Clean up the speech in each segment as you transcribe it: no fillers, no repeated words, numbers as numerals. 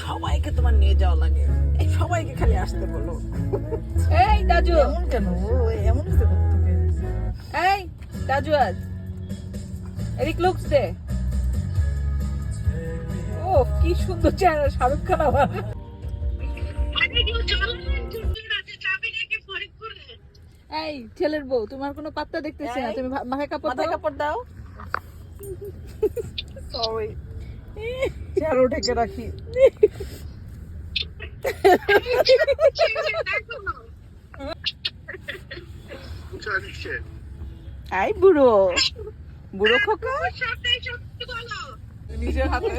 সবাইকে তোমার নিয়ে যাওয়া লাগে, এই সবাইকে খালি আসতে বলো। এই তাজু, এমন কেন? ও এমন হচ্ছে কোত্থেকে? এই তাজু, আজ এদিক লুকস দে। ও কি সুন্দর চেহারা শাহরুখ খান আবার। এই ছেলের বউ, তোমার কোনো পাত্তা দেখতেছি না, তুমি মাথায় কাপড় দাও। সরি, চেহারা ঢেকে রাখি। আই বুড়ো বুড়ো খোকা নিজের হাতে।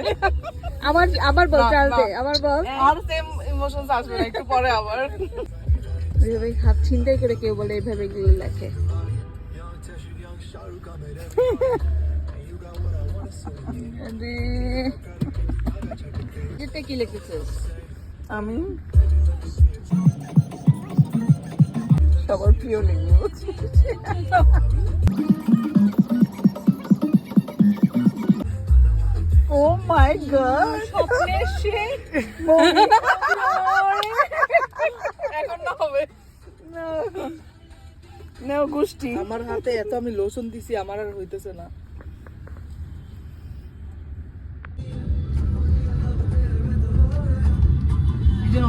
আবার বল, চাল দে, আবার বল। আর সেম ইমোশনস আসবে না একটু পরে আবার। এইভাবে হাত ছিনতাই করে কেউ বলে এইভাবে গিয়ে লেখে। যেটা কি লিখেছিস? আমি সবার প্রিয় লিখবো। ও মাই গড, স্বপ্নের সেই এখন না হবে না গোষ্ঠী। আমার হাতে এত আমি লোশন দিছি, আমার আর হইতেছে না।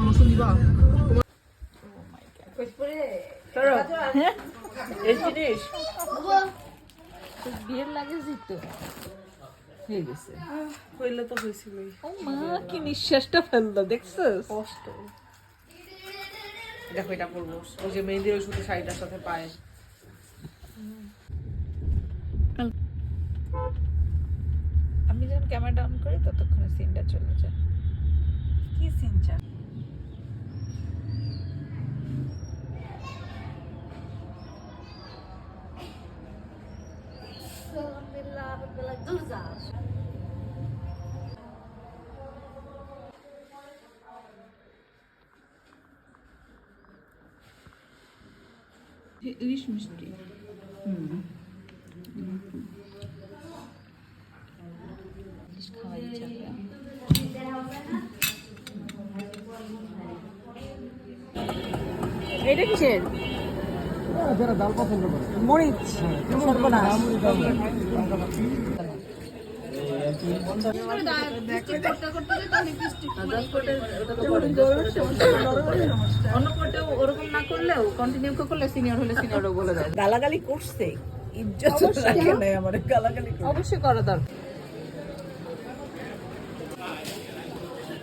লোশন দিবা? এই জিনিস বিয়ের লাগেছি তো হয়ে গেছে। হইলে তো হয়েছিলই। ও মা, কি নিঃশ্বাসটা ফেললো দেখছিস? কষ্ট। দেখো এটা পরবো, ওই যে মেহেন্দির ওই সুতো শাড়িটার সাথে পায়। আমি যখন ক্যামেরা ডাউন করি ততক্ষণে সিনটা চলে যায়। কি সিন চান? ইলিশ মিষ্টি। ইলিশ খাওয়া ইচ্ছা করে। এটা কিসের? যারা ডাল পছন্দ করে মরিচ সর্বনাশ। অন্য কোটেও ওরকম না করলেও কন্টিনিউ করলে সিনিয়র হলে সিনিয়রও বলে দেয়। গালাগালি করছে, ইজ্জত রাখে নাই আমার, গালাগালি করছে। অবশ্যই করা দরকার।